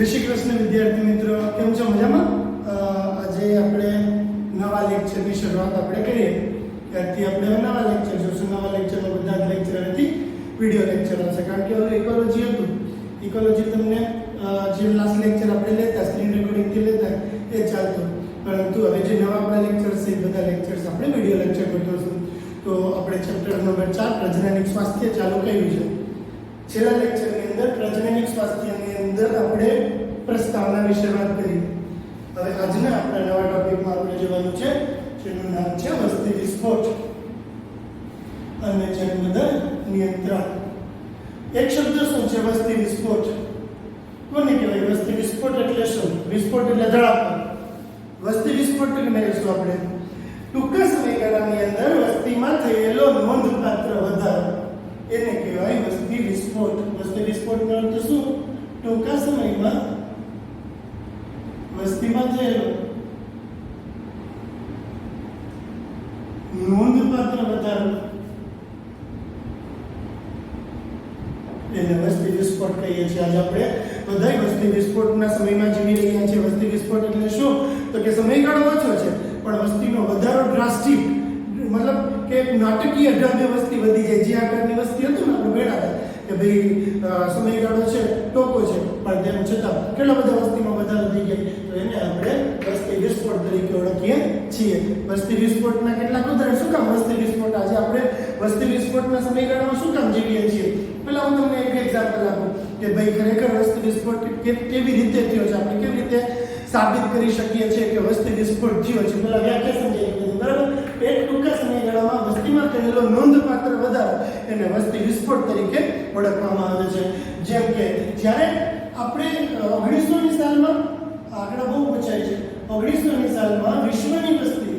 જય શ્રી કૃષ્ણ વિદ્યાર્થી મિત્રો, કેમ છો? મજામાં? આજે આપણે નવા લેક્ચરની શરૂઆત આપણે કરીએ. ત્યારથી આપણે નવા લેક્ચર જોશું. નવા લેક્ચરમાં બધા જ લેક્ચર હવેથી વિડીયો લેક્ચર હશે, કારણ કે હવે ઇકોલોજી હતું. ઇકોલોજી તમને જે લાસ્ટ લેક્ચર આપણે લેતા સ્ક્રીન રેકોર્ડિંગથી લેતા એ ચાલતું, પરંતુ હવે જે નવા આપણા લેક્ચર્સ છે એ બધા લેક્ચર્સ આપણે વિડીયો લેક્ચર ગોઠવશું. તો આપણે ચેપ્ટર નંબર 4 પ્રજનનિક સ્વાસ્થ્ય ચાલુ કર્યું છે. છેલ્લા લેક્ચરની અંદર પ્રજનનિક સ્વાસ્થ્યની અંદર આપણે પ્રસ્તાવના વિશે વાત કરી. હવે આજના આપણા નવા ટોપિકમાં આપણે જોવાનું છે, જેનું નામ છે વસ્તી વિસ્ફોટ અને જન્મદર નિયંત્રણ. એક શબ્દ શું છે? વસ્તી વિસ્ફોટ. કોને કહેવાય વસ્તી વિસ્ફોટ? એટલે શું? વિસ્ફોટ એટલે ધડાકો. વસ્તી વિસ્ફોટ મેળવીશું આપણે. ટૂંકા સમયગાળાની અંદર વસ્તીમાં થયેલો નોંધપાત્ર વધારો એને કહેવાય વસ્તી વિસ્ફોટ. વસ્તી વિસ્ફોટનો અર્થ શું? ટૂંકા સમયમાં વસ્તીમાં થયેલો નોંધપાત્ર વધારો એને વસ્તી વિસ્ફોટ કહીએ છીએ. આજે આપણે બધા વસ્તી વિસ્ફોટના સમયમાં જીવી રહ્યા છીએ. વસ્તી વિસ્ફોટ એટલે શું? તો કે સમયગાળો ઓછો છે પણ વસ્તીનો વધારો ડ્રાસ્ટિક, મતલબ કે નાટકીય ઢબે વસ્તી વધી જાય. જે આકારની વસ્તી હતું ને આપણે ભણ્યા હતા કે ભાઈ સમયગાળો છે ટોકો છે, પણ તેમ છતાં કેટલા બધા વસ્તીમાં વધારો થઈ જાય, તો એને આપણે વસ્તી વિસ્ફોટ તરીકે ઓળખીએ છીએ. વસ્તી વિસ્ફોટના કેટલાક ઉદાહરણ. શું કામ વસ્તી વિસ્ફોટ? આજે આપણે વસ્તી વિસ્ફોટના સમયગાળામાં શું કામ જીવીએ છીએ? પહેલા હું તમને એક એક્ઝામ્પલ આપું કે ભાઈ ખરેખર વસ્તી વિસ્ફોટ કેવી રીતે થયો છે, આપણે કેવી રીતે સાબિત કરી શકીએ છીએ કે વસ્તી વિસ્ફોટ થયો છે. પહેલા વ્યાખ્યા સમજાવી દીધી, બરાબર? એક ટૂંકા સમયગાળામાં વસ્તીમાં થયેલો નોંધપાત્ર વધારો એને વસ્તી વિસ્ફોટ તરીકે ઓળખવામાં આવે છે. જેમ કે જ્યારે આપણે 1900ની સાલમાં, આંકડા બહુ પૂછાય છે, 1900ની સાલમાં વિશ્વની વસ્તી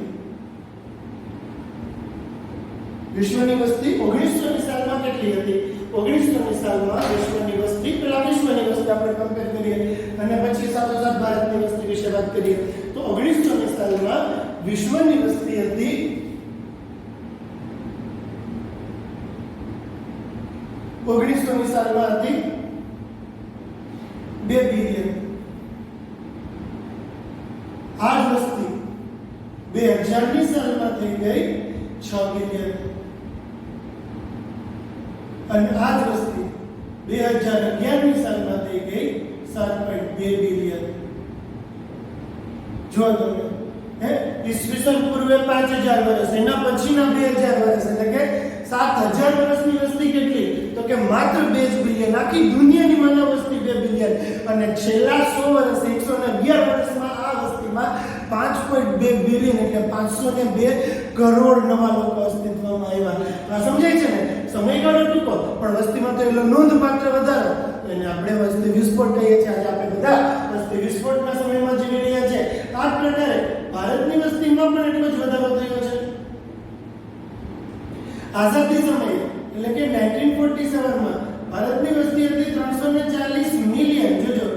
1900ની સાલમાં કેટલી હતી? 1900ની સાલમાં વિશ્વની વસ્તી, પેલા વિશ્વની વસ્તી આપણે કમ્પેર કરીએ અને પછી સાથોસાથ ભારતની વસ્તી વિશે વાત કરીએ. તો 1900ની સાલમાં વિશ્વની વસ્તી હતી 1900ની સાલમાં હતી 2 બિલિયન. આ જ વસ્તી 2000ની સાલમાં થઈ ગઈ 6 બિલિયન અને આ જ વસ્તી 2011ની સાલમાં થઈ ગઈ 7.2 બિલિયન. જો તમે ઈસવીસન પૂર્વે 5000 વર્ષ, એના પછીના 2000 વર્ષ, એટલે કે 7000 વર્ષની વસ્તી કેટલી? તો કે માત્ર 2 બિલિયન. આખી દુનિયાની માનવ વસ્તી 2 બિલિયન અને છેલ્લા 100 વર્ષ 111 વર્ષમાં આ વસ્તીમાં 5.2 બિલિયન એટલે 502 કરોડ નવા લોકો અસ્તિત્વમાં આવ્યા. આ સમજાય છે ને? સમયગાળો ટૂંકો પણ વસ્તીમાં થયેલો નોંધપાત્ર વધારો એને આપણે વસ્તી વિસ્ફોટ કહીએ છીએ. આજે આપણે બધા વસ્તી વિસ્ફોટના સમયમાં જીવી રહ્યા છે. આ પ્રકારે ભારતની વસ્તીમાં પણ એટલો જ વધારો થયો છે. આઝાદી સમયે એટલે કે 1947માં ભારતની વસ્તી હતી 340 મિલિયન. જોજો,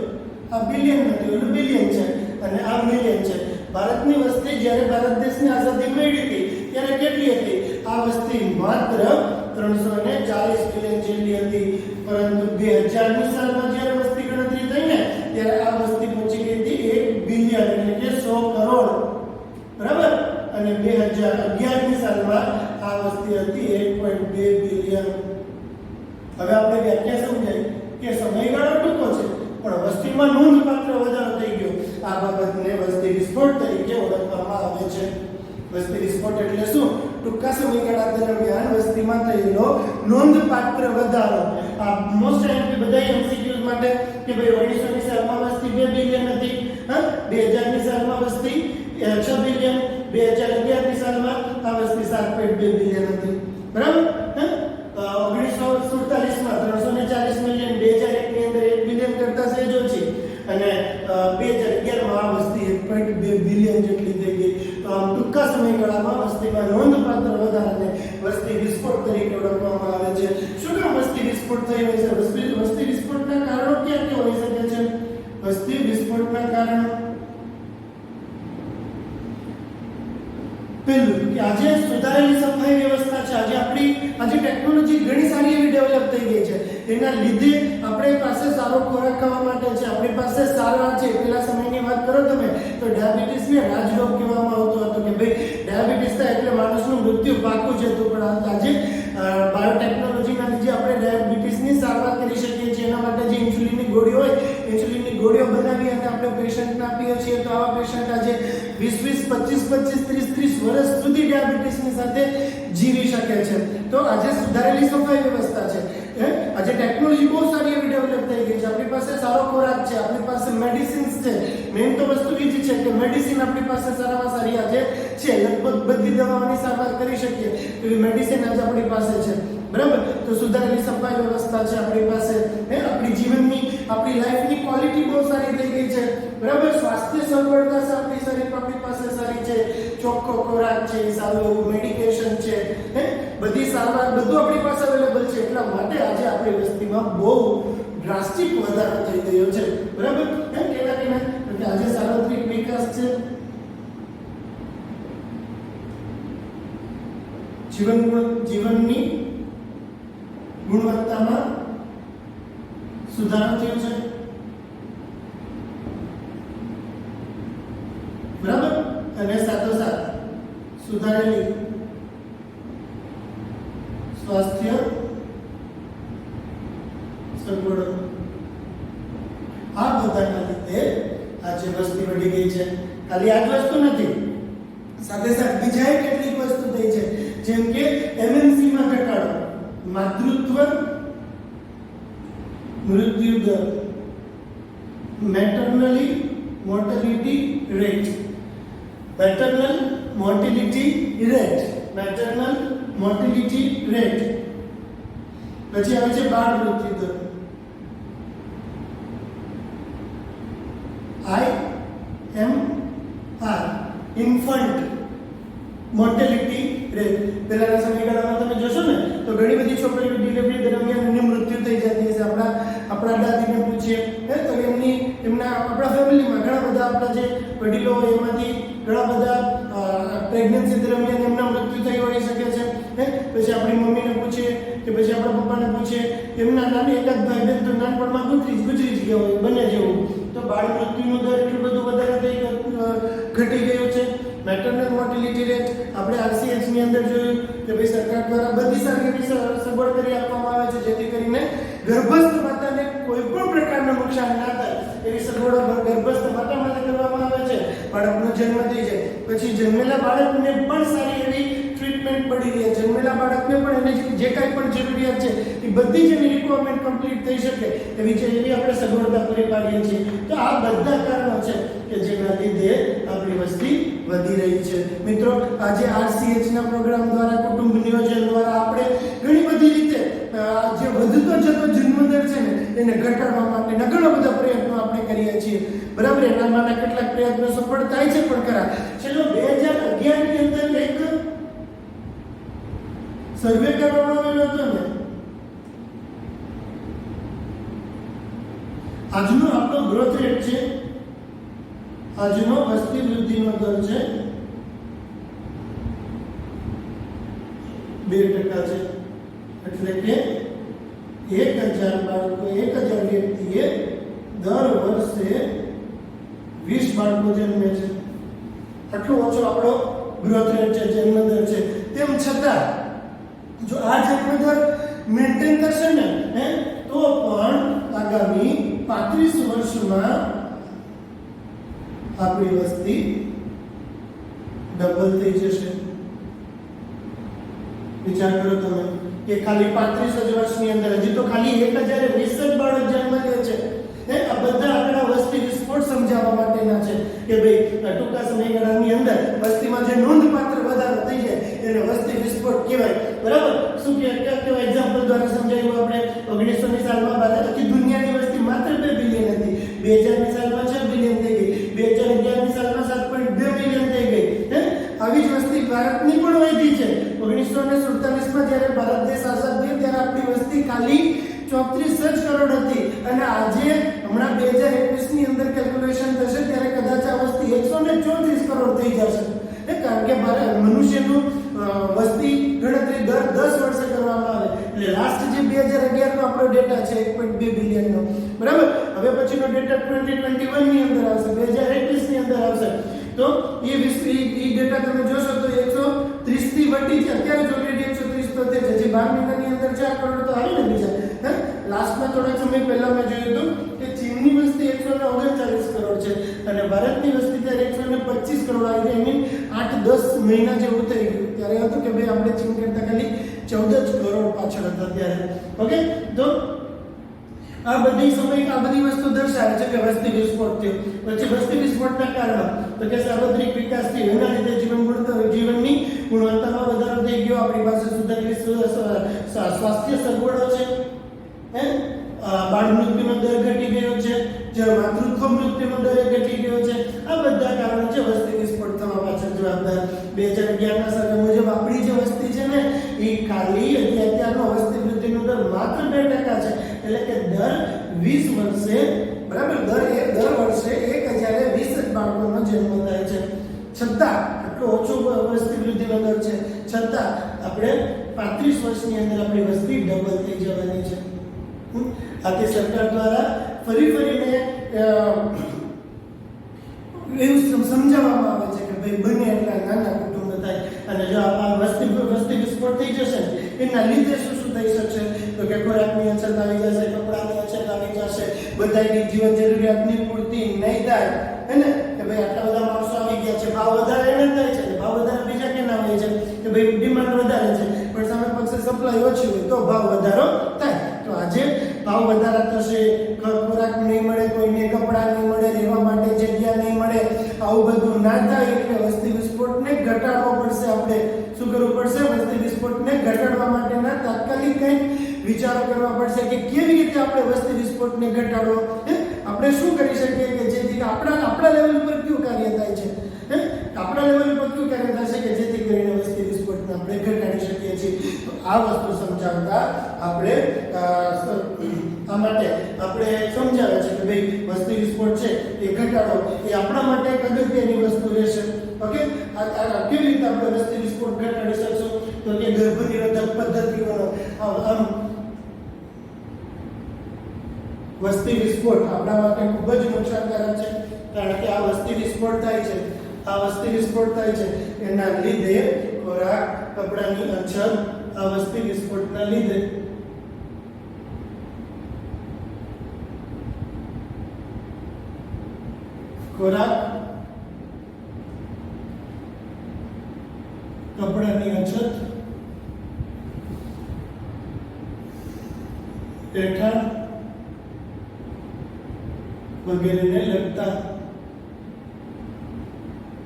આ બિલિયન નથી, ઓલું બિલિયન છે અને આ મિલિયન છે. ભારતની વસ્તી જ્યારે ભારત દેશની આઝાદી મળી હતી ત્યારે કેટલી હતી? આ વસ્તી માત્ર 340 મિલિયન જેટલી હતી. પરંતુ 2000ની સાલમાં જ્યારે વસ્તી ગણતરી થઈ ને ત્યારે આ વસ્તી પહોંચી ગઈ હતી 1 બિલિયન એટલે કે 100 કરોડ, બરાબર? અને 2011ની સાલમાં આ વસ્તી હતી 1.2 બિલિયન. હવે આપણે વ્યાખ્યા સમજાય કે સમયગાળો ટૂંકો છે પણ વસ્તીમાં નોંધપાત્ર વધારો થઈ ગયો. આ બાબતને વસ્તી વિસ્ફોટ તરીકે ઓળખવામાં આવે છે. વસ્તી વિસ્ફોટ એટલે શું? ટૂંકા સમયગાળા દરમિયાન વસ્તીમાં થયેલો નોંધપાત્ર વધારો. આ મોસ્ટ આઈએમપી બધા એમસીક્યુઝ માટે કે ભાઈ 1900ની સાલમાં વસ્તી 2 બિલિયન હતી, 2000ની સાલમાં વસ્તી 6 બિલિયન, 2011ની સાલમાં આ વસ્તી 7.2 બિલિયન હતી, બરાબર? 1947માં 340 મિલિયન, 2001ની અંદર 1 બિલિયન કરતા સહેજ ઓછી અને 2011માં આ વસ્તી 1.2 બિલિયન જેટલી થઈ ગઈ. તો આમ ટૂંકા સમયગાળામાં વસ્તીમાં નોંધપાત્ર વધારાને વસ્તી વિસ્ફોટ તરીકે ઓળખવામાં આવે છે. શું કામ વસ્તી વિસ્ફોટ થઈ હોય છે? વસ્તી વિસ્ફોટના કારણો ક્યાં ક્યાં હોઈ શકે છે? વસ્તી વિસ્ફોટના કારણો પહેલું કે આજે સુધારેલી સફાઈ વ્યવસ્થા છે. આજે ટેકનોલોજી ઘણી સારી એવી ડેવલપ થઈ ગઈ છે એના લીધે આપણી પાસે સારો ખોરાક ખાવા માટે છે, આપણી પાસે સારા છે. પેલા સમયની વાત કરો તમે તો ડાયાબિટીસને રાજરોગ કહેવામાં આવતો હતો કે ભાઈ ડાયાબિટીસ થાય એટલે માણસનું મૃત્યુ પાકું છે. તો પણ આજે બાયોટેકનોલોજીના લીધે આપણે ડાયાબિટીસની સારવાર કરી શકીએ છીએ. એના માટે જે ઇન્સ્યુલિનની ગોળીઓ હોય, ઇન્સ્યુલિનની ગોળીઓ બનાવી અને આપણે પેશન્ટને આપીએ છીએ. તો આવા પેશન્ટ આજે 20-20, 25-25, 30-30 વર્ષ સુધી ડાયાબિટીસની સાથે જીવી શકે છે. તો આજે સુધારેલી સફાઈ વ્યવસ્થા છે, આજે ટેકનોલોજી બહુ સારી એવી ડેવલપ થઈ ગઈ છે. આપણી પાસે સારો ખોરાક છે, આપણી પાસે મેડિસિન્સ છે. મેઇન તો વસ્તુ એ જ છે કે મેડિસિન આપણી પાસે સારામાં સારી આજે છે. લગભગ બધી દવાઓની સારવાર કરી શકીએ એવી મેડિસિન આજે આપણી પાસે છે. બરાબર. તો સુધારેલી સફાઈ વ્યવસ્થા છે આપણી પાસે, આપણી જીવનની, આપણી લાઈફની ક્વોલિટી બહુ સારી થઈ ગઈ છે. બરાબર. સ્વાસ્થ્ય સગવડતા છે આપણી પાસે સારી છે. ચોખ્ખો ખોરાક છે, સારું એવું મેડિકેશન છે, બધી સારવાર બધું આપણી પાસે અવેલેબલ છે. એટલા માટે આજે આપણી વસ્તીમાં બહુ ડ્રાસ્ટિક વધારો થઈ ગયો છે. બરાબર. કેના કે આજે સાર્વત્રિક વિકાસ છે, જીવનની ગુણવત્તામાં સુધારો થયો છે. બરાબર. અને સાથોસાથ સુધારેલી સ્વાસ્થ્ય સગવડો, આ બધાના લીધે આજે વસ્તી વધી ગઈ છે. ખાલી આ જ વસ્તુ નથી, સાથે સાથે બીજા કેટલીક વસ્તુ થઈ છે, જેમ કે MNC માં ઘટાડો, માતૃત્વ મૃત્યુ દર, maternal mortality rate, maternal mortality rate, maternal mortality rate. પછી આવે છે બાળ મૃત્યુ દર, IMR, ઇન્ફન્ટ મોર્ટેલિટી રેટ. પહેલાના સમયગાળામાં તમે જોશો ને તો ઘણી બધી છોકરીઓ ડિલિવરી દરમિયાન એમની મૃત્યુ થઈ જતી હશે. આપણા દાદીને પૂછીએ તો એમના આપણા ફેમિલીમાં ઘણા બધા આપણા જે વડીલો હોય એમાંથી ઘણા બધા પ્રેગ્નન્સી દરમિયાન એમના મૃત્યુ થઈ હોઈ શકે છે. પછી આપણી મમ્મીને પૂછીએ કે પછી આપણા પપ્પાને પૂછીએ, એમના નાની એકાદ ભાઈ બહેન તો નાનપણમાં ગુજરી જ ગયા હોય બને જેવું. તો બાળ મૃત્યુનો દર એટલું બધું વધારે ઘટી ગયો છે. મેટર્નલ મોર્ટિલિટી રેટ આપણે RCH ની અંદર જોયું કે ભાઈ સરકાર દ્વારા બધી સારી એવી સગવડ કરી આપવામાં આવે છે, જેથી કરીને ગર્ભસ્થ માતાને કોઈ પણ પ્રકારનું નુકસાન ના થાય એવી સગવડો ગર્ભસ્થ માતા માટે કરવામાં આવે છે. બાળકનો જન્મ થઈ જાય પછી જન્મેલા બાળકને પણ સારી એવી ટ્રીટમેન્ટ મળી રહે. જન્મેલા બાળકને પણ એને જે કાંઈ પણ જરૂરિયાત છે એ બધી જ એની રિક્વાયરમેન્ટ કમ્પ્લીટ થઈ શકે એવી આપણે સગવડતા પૂરી પાડીએ છીએ. તો આ બધા કારણો છે કે જેના લીધે આપણી વસ્તી વધી રહી છે. મિત્રો, આજે RCH ના પ્રોગ્રામ દ્વારા, કુટુંબ નિયોજન દ્વારા આપણે ઘણી બધી રીતે જે વધતો જતો જન્મદર છે ને એને ઘટાડવા માટેના ઘણા બધા પ્રયત્નો આપણે કરીએ છીએ. બરાબર. એના માટે કેટલાક પ્રયત્નો સફળ થાય છે પણ ખરા. ચલો 2011 ની અંદર એક સર્વે કરવામાં આવેલો હતો ને, આજનો આપણો ગ્રોથ રેટ છે, આજનો વસ્તી વૃદ્ધિનો દર છે 2% છે. એટલે કે 1000 બાળકો, 1000 વ્યક્તિએ દર વર્ષે 20 બાળકો જન્મે છે. આટલો ઓછો આપણો ગ્રોથ રેટ છે, જન્મ દર છે. તેમ છતાં જો આ જન્મ દર મેન્ટેન કરશે ને તો પણ આગામી 35 વર્ષમાં આપણી વસ્તી ડબલ થઈ જશે. વિચાર કરો તમે કે ખાલી 35 જ વર્ષની અંદર હજી તો ખાલી 1020 જ બાળક જન્મ લે છે. આ બધા આંકડા વસ્તી વિસ્ફોટ સમજાવવા માટેના છે કે ભાઈ ટૂંકા સમયગાળાની અંદર વસ્તીમાં જે નોંધપાત્ર વધારો થઈ જાય એને વસ્તી વિસ્ફોટ કહેવાય. બરાબર. શું કહેવાય? એક્ઝામ્પલ દ્વારા સમજાવ્યું આપણે. 1900 ની સાલમાં આખી દુનિયાની વસ્તી માત્ર 2 બિલિયન હતી, 2000 ની સાલમાં 6 બિલિયન થઈ ગઈ, 2011 ની સાલમાં 7.2 બિલિયન થઈ ગઈ. આવી જ વસ્તી ભારતની પણ વધી છે. 1947 માં જ્યારે ભારત દેશ આઝાદ થયો ત્યારે આપણી વસ્તી ખાલી 34 જ કરોડ હતી અને આજે હમણાં 2021 ની અંદર કેલ્ક્યુલેશન થશે ત્યારે કદાચ આ વસ્તી 134 કરોડ થઈ જશે. કારણ કે મનુષ્યનું વસ્તી ગણતરી દર 10 વર્ષે કરવામાં આવે. એટલે લાસ્ટ જે 2011 નો આપણો ડેટા છે 1.2 બિલિયન નો, બરાબર. હવે પછીનો ડેટા 2021 ની અંદર આવશે, 2021 ની અંદર આવશે. તો એ ડેટા તમે જોશો તો 130 થી વટી છે. અત્યારે જો ઓલરેડી 130 તો છે, જે 12 મહિનાની અંદર 4 કરોડ તો આવે ને બીજા. લાસ્ટમાં થોડા સમય પહેલા મેં જોયું હતું કે ચીનની વસ્તી 139 કરોડ છે અને ભારતની વસ્તી ત્યારે 125 કરોડ આવી ગઈ. 8-10 મહિના જેવું થઈ ગયું. ત્યારે હતું કે ભાઈ આપણે ચીન કરતા ખાલી 14 જ કરોડ પાછળ હતા ત્યારે. ઓકે, તો આ બધી વસ્તુ દર્શાવે છે કે વસ્તી વિસ્ફોટ થયો. પછી વસ્તી વિસ્ફોટના કારણો તો કે સાર્વત્રિક વિકાસ થયો, એના લીધે જીવનની ગુણવત્તામાં વધારો થઈ ગયો. આપણી પાસે સુધારેલી સ્વાસ્થ્ય સગવડો છે, બાળ મૃત્યુનો દર ઘટી ગયો છે, જ્યારે માતૃત્વ મૃત્યુનો દર ઘટી ગયો છે. આ બધા કારણો છે વસ્તી વિસ્ફોટ થવા પાછળ જવાબદાર. 2011 ના સર્વે મુજબ આપણી જે વસ્તી છે ને એ ખાલી અત્યારનો વસ્તી વૃદ્ધિનો દર માત્ર 2% છે. એટલે કે દર 20 વર્ષે, બરાબર, દર વર્ષે 1020 બાળકોનો જન્મ થાય છે. છતાં આટલો ઓછો વસ્તી વૃદ્ધિનો દર છે, છતાં આપણે 35 વર્ષની અંદર આપણી વસ્તી ડબલ થઈ જવાની છે. આથી સરકાર દ્વારા ફરીને એવું સમજાવવામાં આવે છે કે ભાઈ બને એટલા નાના કુટુંબ થાય. અને જો આ વસ્તી વિસ્ફોટ થઈ જશે એના લીધે શું થઈ શકશે તો કે ખોરાકની અછત આવી જશે, કપડાની અછત આવી જશે, બધાની જીવન જરૂરિયાતની પૂર્તિ નહીં થાય. હે ને કે ભાઈ આટલા બધા માણસો આવી ગયા છે, ભાવ વધારે એને થાય છે. ભાવ વધારે બીજા કેના હોય છે કે ભાઈ ડિમાન્ડ વધારે છે પણ સામે પક્ષે સપ્લાય ઓછી હોય તો ભાવ વધારો થાય. તો આજે ભાવ વધારા થશે, ખોરાક નહીં મળે, કોઈને કપડાં નહીં મળે, રહેવા માટે જગ્યા નહીં મળે. આવું બધું ના થાય એટલે વસ્તી વિસ્ફોટને ઘટાડવો પડશે. આપણે શું કરવું પડશે? વસ્તી વિસ્ફોટને ઘટાડવા માટેના તાત્કાલિક કંઈક વિચારો કરવા પડશે કે કેવી રીતે આપણે વસ્તી વિસ્ફોટને ઘટાડવો. આપણે શું કરી શકીએ કે જેથી આપણા લેવલ ઉપર કયું કાર્ય થાય છે, આપણા લેવલ ઉપર કયું કાર્ય થશે કે જેથી કરીને વસ્તી વિસ્ફોટને આપણે ઘટાડી શકીએ છીએ. તો આ વસ્તુ સમજાવતા આપણે આ માટે આપણે સમજાવે છે કે ભાઈ વસ્તી વિસ્ફોટ છે એ ઘટાડો એ આપણા માટે એક અગત્યની વસ્તુ રહેશે. ઓકે, આ કેવી રીતે આપણે વસ્તી વિસ્ફોટ ઘટાડી શકશું તો કે ગર્ભ નિરોધક પદ્ધતિઓનો વસ્તી વિસ્ફોટ આપણા માટે ખૂબ જ નુકસાનકારક છે. કારણ કે આ વસ્તી વિસ્ફોટ થાય છે એના લીધે ખોરાક, કપડાની અછત, આ વસ્તી વિસ્ફોટના લીધે ખોરાક, કપડાની અછત, રહેઠાણ વગેરેને લગતા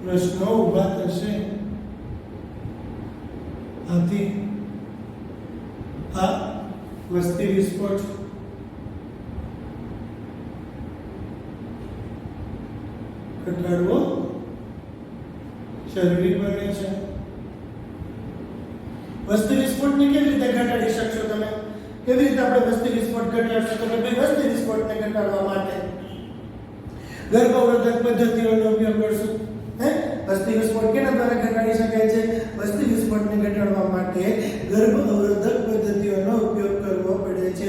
પ્રશ્નો ઊભા થશે. આથી આ વસ્તી વિસ્ફોટ ઘટાડવો જરૂરી બને છે. વસ્તી વિસ્ફોટને કેવી રીતે ઘટાડી શકશો તમે? કેવી રીતે આપણે વસ્તી વિસ્ફોટ ઘટાડશો? તો કે વસ્તી વિસ્ફોટને ઘટાડવા માટે ગર્ભવર્ધક પદ્ધતિઓનો ઉપયોગ કરશું. વસ્તી વિસ્ફોટ કેના દ્વારા ઘટાડી શકાય છે? વસ્તી વિસ્ફોટને ઘટાડવા માટે ગર્ભવર્ધક પદ્ધતિઓનો ઉપયોગ કરવો પડે છે.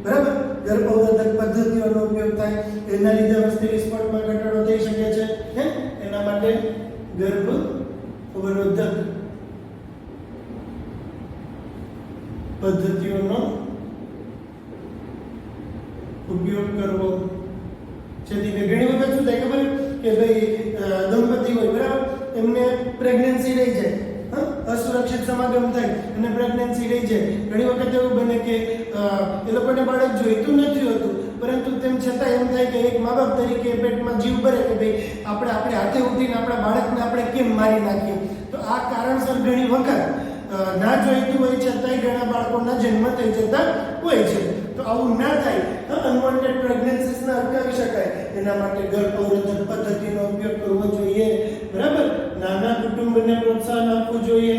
બરાબર, ગર્ભવર્ધક પદ્ધતિઓનો ઉપયોગ થાય એના લીધે વસ્તી વિસ્ફોટમાં ઘટાડો થઈ શકે છે. એના માટે ગર્ભવર્ધક પદ્ધતિઓનો ઉપયોગ કરવો. જેથી ઘણી વખત શું થાય ખબર કે ભાઈ દંપતી હોય, બરાબર, એમને પ્રેગ્નન્સી રહી જાય, અસુરક્ષિત સમાગમ થાય અને પ્રેગ્નન્સી રહી જાય. ઘણી વખત એવું બને કે એ લોકોને બાળક જોઈતું નથી હોતું પરંતુ તેમ છતાં એમ થાય કે એક મા બાપ તરીકે પેટમાં જીવ ભરે કે ભાઈ આપણે હાથે ઉઠીને આપણા બાળકને આપણે કેમ મારી નાખીએ. તો આ કારણસર ઘણી વખત ના જોઈતું હોય છતાંય ઘણા બાળકોના જન્મ થઈ જતા હોય છે. તો આવું ના થાય, અનવોન્ટેડ પ્રેગ્નન્સીસને અટકાવી શકાય એના માટે ગર્ભવર્ધક પદ્ધતિનો ઉપયોગ કરવો જોઈએ. બરાબર, નાના કુટુંબને પ્રોત્સાહન આપવું જોઈએ.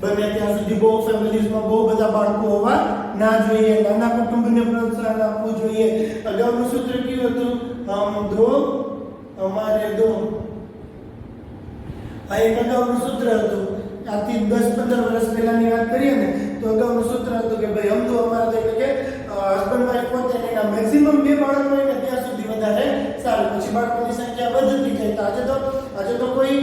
બને ત્યાં સુધી બહુ ફેમિલીઝમાં બહુ બધા બાળકો હોવા ના જોઈએ. નાના કુટુંબને પ્રોત્સાહન આપવું જોઈએ. અગાઉનું સૂત્ર કયું હતું? હમ દો અમારે દો. આ એક અગાઉનું સૂત્ર હતું. આથી 10-15 વર્ષ પહેલાની વાત કરીએ ને તો અગાઉનું સૂત્ર હતું કે ભાઈ હમ દો અમારા દો, એટલે કે હસબન્ડ વાઈફ પોતે એના મેક્સિમમ 2 બાળક હોય ને ત્યાં સુધી વધારે સારું. પછી બાળકોની સંખ્યા વધતી જાય. તો આજે તો કોઈ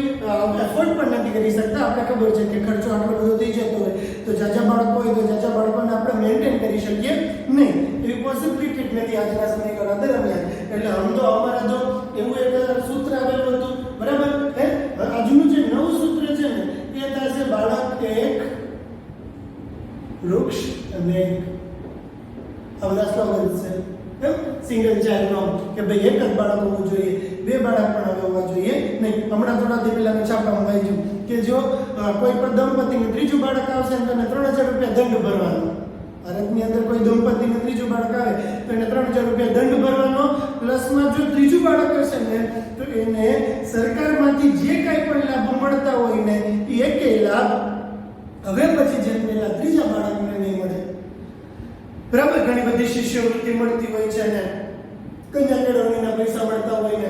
એફોર્ડ પણ નથી કરી શકતા. આપણે ખબર છે કે ખર્ચો આટલો બધો થઈ જતો હોય તો જાજા બાળકો હોય તો જાજા બાળકોને આપણે મેન્ટેન કરી શકીએ નહીં. એવી પોસિબિલિટી જ નથી આજના સમયગાળા દરમિયાન. એટલે હમ તો અમારા દો એવું એક સૂત્ર આવેલું હતું. બરાબર. આજનું જે નવું સૂત્ર છે ને એ થશે બાળક એક વૃક્ષ અને આ બધા સ્લોગન્સ છે. સિંગલ ચાઇલ્ડ નો કે ભાઈ એક જ બાળક હોવું જોઈએ, 2 બાળક પણ હવે હોવા જોઈએ નહીં. હમણાં થોડા દિવસ પહેલા છાપામાં વાંચ્યું કે જો કોઈ પણ દંપતીને ત્રીજું બાળક આવશે તો એને 3000 રૂપિયા દંડ ભરવાનો. ભારતની અંદર કોઈ દંપતીને ત્રીજું બાળક આવે તો એને 3000 રૂપિયા દંડ ભરવાનો. પ્લસમાં જો ત્રીજું બાળક હશે ને તો એને સરકારમાંથી જે કાંઈ પણ લાભ મળતા હોય ને એ એકેય લાભ હવે પછી જન્મેલા ત્રીજા બાળકને નહીં મળે. બરાબર. ઘણી બધી શિષ્યવૃત્તિ મળતી હોય છે ને કન્યા કેળવણીના પૈસા મળતા હોય ને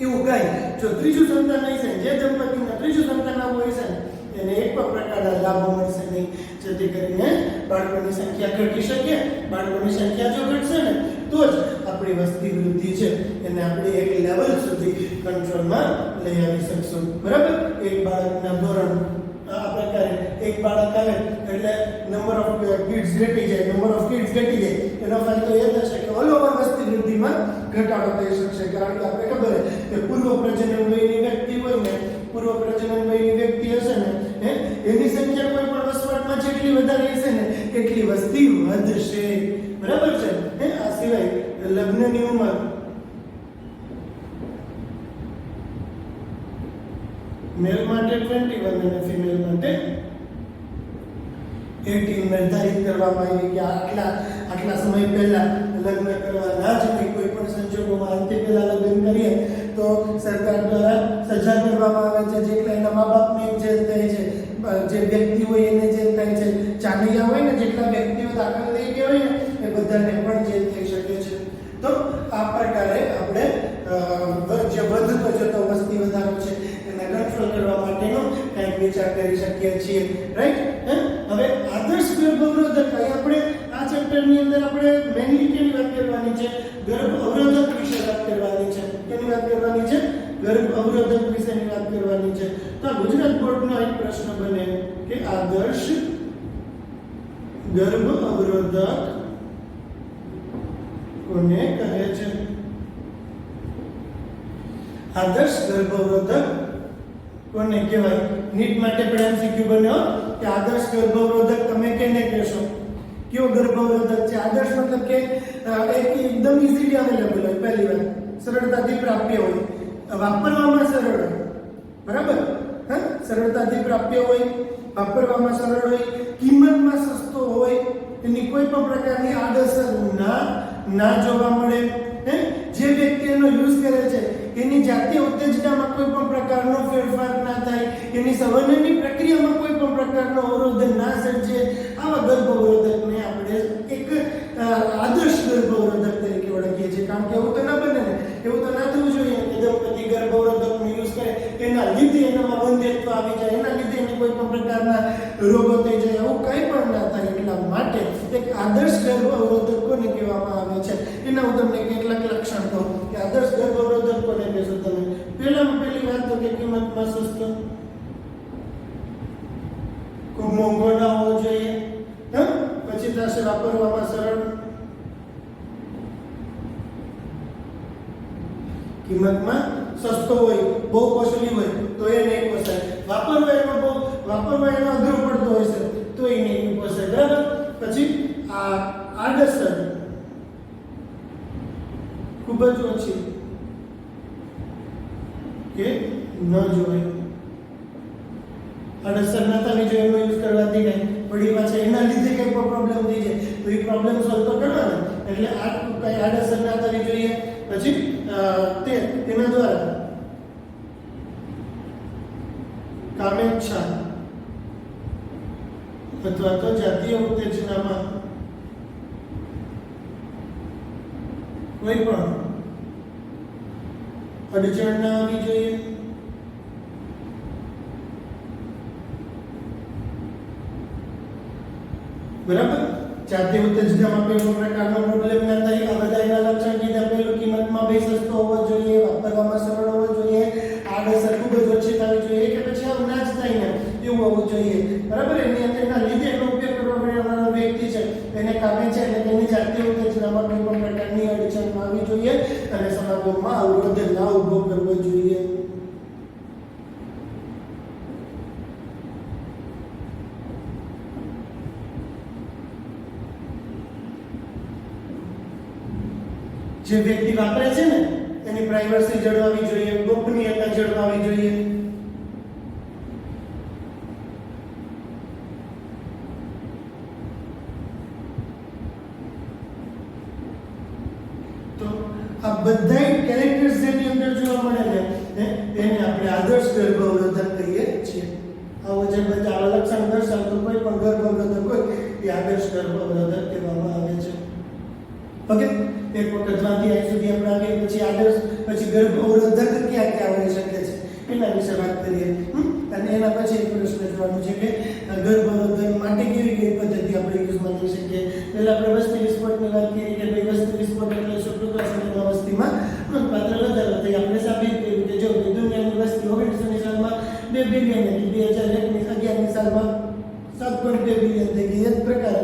એવું કાંઈ જો ત્રીજું સંતાન હશે, જે દંપતીના ત્રીજું સંતાન આવું હશે ને એને એક પણ પ્રકારના લાભો મળશે નહીં, જેથી કરીને બાળકોની સંખ્યા ઘટી શકે. બાળકોની સંખ્યા જો ઘટશે ને તો જ આપણી વસ્તી વૃદ્ધિ છે એને આપણે એક લેવલ સુધી કંટ્રોલમાં લઈ આવી શકશું. બરાબર. એક બાળકના ધોરણ આ પ્રકારે એક બાળક આવે એટલે નંબર ઓફ કિડ્સ ઘટી જાય. નંબર ઓફ કિડ્સ ઘટી જાય એનો ફાયદો એ થશે કે ઓલ ઓવર વસ્તી વૃદ્ધિમાં ઘટાડો થઈ શકશે. કારણ કે આપણે ખબર છે કે પૂર્વ પ્રજનન વયની વ્યક્તિ હોય ને, પૂર્વ પ્રજનન વયની વ્યક્તિ હશે ને એની સંખ્યા કોઈ પણ વસવાટમાં જેટલી વધારે હશે ને એટલી વસ્તી વધશે. બરાબર છે. આ સિવાય લગ્નની ઉંમર મેલ માટે 21 અને ફિમેલ માટે 18 નિર્ધારિત કરવામાં આવી કે આટલા સમય પહેલા લગ્ન કરવા ના જોઈએ. કોઈ પણ સંજોગોમાં અંતે પહેલા લગ્ન કરીએ તો સરકાર દ્વારા સજા કરવામાં આવે છે. જેટલા એના મા બાપને જેલ થાય છે, જે વ્યક્તિ હોય એને જેલ થાય છે, ચાલીયા હોય ને જેટલા વ્યક્તિઓ દાખલ થઈ ગયા હોય ને એ બધાને પણ જેલ થઈ શકે છે. તો આ પ્રકારે આપણે જે વધતો જતો વસ્તી વધારો છે એને કંટ્રોલ કરવા માટેનો કંઈક વિચાર કરી શકીએ છીએ. રાઈટ. હવે આદર્શ ગર્ભ અવરોધક આપણે આ ચેપ્ટરની અંદર આપણે મેઇનલી કેની વાત કરવાની છે? ગર્ભ અવરોધક વિશે વાત કરવાની છે. કેની વાત કરવાની છે? ગર્ભ અવરોધક વિશેની વાત કરવાની છે. તો ગુજરાત બોર્ડનો એક પ્રશ્ન બને કે આદર્શ ગર્ભ અવરોધક કોને કહે છે? આદર્શ ગર્ભ અવરોધક કોને કહેવાય? નીટ માટે પણ એમસીક્યુ બન્યો કે આદર્શ ગર્ભ અવરોધક તમે કેને કહેશો? કયો ગર્ભ અવરોધક છે? આદર્શ મતલબ કે એકદમ ઈઝીલી અવેલેબલ હોય, પહેલી વાત સરળતાથી પ્રાપ્ય હોય, વાપરવામાં સરળ હોય. બરાબર. સરળતાથી પ્રાપ્ય હોય, વાપરવામાં સરળ હોય, કિંમતમાં સસ્તો હોય, એની કોઈ પણ પ્રકારની આડઅસર ના જોવા મળે. જે વ્યક્તિ એનો યુઝ કરે છે એની જાતીય ઉત્તેજનામાં કોઈ પણ પ્રકારનો ફેરફાર ના થાય, એની સંવહનની પ્રક્રિયામાં કોઈ પણ પ્રકારનો અવરોધ ના સર્જે. આવા ગર્ભ અવરોધકને આપણે એક આદર્શ ગર્ભ અવરોધક તરીકે ઓળખીએ છીએ. કારણ કે એવું તો ના બને ને, એવું તો ના થવું જોઈએ કે દંપતી ગર્ભ અવરોધકનો યુઝ કરે એના લીધે એનામાં વંધ્યત્વ આવી જાય, એના લીધે એને કોઈ પણ પ્રકારના રોગો થઈ જાય, એવું કંઈ પણ ના થાય. એટલા માટે એક આદર્શ ગર્ભ અવરોધક કોને કહેવામાં આવે છે એના હું તમને કેટલાક લક્ષણ કહું કે આદર્શ ગર્ભ અવરોધક કોને કહેશો તમે? પહેલામાં પહેલી વાત તો કે કિંમતમાં સસ્તો, ખૂબ મોંઘો ના હોવો જોઈએ. પછી થશે વાપરવામાં સરળ, કિંમતમાં સસ્તો હોય, બહુ કોસ્ટલી હોય તો એ નહીં પોસાય. વાપરવા એનો અઘરો પડતો હોય છે તો એ નહીં પોસાય. બરાબર. પછી આ આડઅસર ખૂબ જ ઓછી કે ન જોઈએ. આડઅસર ના થવી જોઈએ એનો યુઝ કરવાથી કંઈ વળી પાછા એના લીધે કંઈ પ્રોબ્લેમ થઈ જાય તો એ પ્રોબ્લેમ સોલ્વ તો કરવાનો. એટલે આ કંઈ આડઅસર ના થવી જોઈએ. પછી તેના દ્વારા કામેચ્છા અથવા તો જાતીય ઉત્તેજનામાં કોઈ પણ અડચણ ના આવવી જોઈએ. બરાબર. જાતે ઉત્તેજનામાં કોઈ પણ પ્રકારનો પ્રોબ્લેમ ના થાય. આ બધા એના લક્ષણ કીધા. પહેલું, કિંમતમાં બે સસ્તો હોવો જોઈએ, વાપરવામાં સરળ હોવો જોઈએ, આડઅસર ખૂબ જ ઓછી થવી જોઈએ કે પછી આવું ના જ થાય ને એવું હોવું જોઈએ. બરાબર. એની અંદરના લીધે એનો ઉપયોગ કરવાનો વ્યક્તિ છે એને કામે છે અને તેની જાતે ઉત્તેજનામાં કોઈ પણ પ્રકારની અડચણ ના આવવી જોઈએ અને સમાગમમાં અવરોધ ના ઊભો કરવો જોઈએ. જે વ્યક્તિ વાપરે છે ને એની પ્રાઇવસી જળવાવી જોઈએ, ગોપનીયતા જળવાવી જોઈએ. તો આ બધા કેરેક્ટર્સ જેની અંદર જોવા મળે ને એને આપણે આદર્શ ગર્ભવર્ધક કહીએ છીએ. આવો જે બધા લક્ષણ દર્શાવતું કોઈ પણ ગર્ભવર્ધક હોય એ આદર્શ ગર્ભવર્ધક કહેવામાં આવે છે. ઓકે. એક વખત વાંધી અહીં સુધી આપણે આવીએ પછી આદર્શ પછી ગર્ભવર્ધક ક્યાં ક્યાં હોઈ શકે છે એના વિશે વાત કરીએ. અને એના પછી એક પ્રશ્ન જોવાનું છે કે ગર્ભવર્ધન માટે કેવી કેવી પદ્ધતિ આપણે યુઝમાં લઈ શકીએ. પહેલા આપણે વસ્તી વિસ્ફોટની વાત કરીએ કે ભાઈ વસ્તી વિસ્ફોટ એટલે શુક્રવાસનીમાં વસ્તીમાં નોંધપાત્ર વધારો થઈ. આપણે સાબિત કર્યું કે જો દુનિયાની વસ્તી 1900ની સાલમાં 2 બિલિયન હતી, 2011ની સાલમાં 7.2 બિલિયન થઈ ગઈ. એ જ પ્રકારે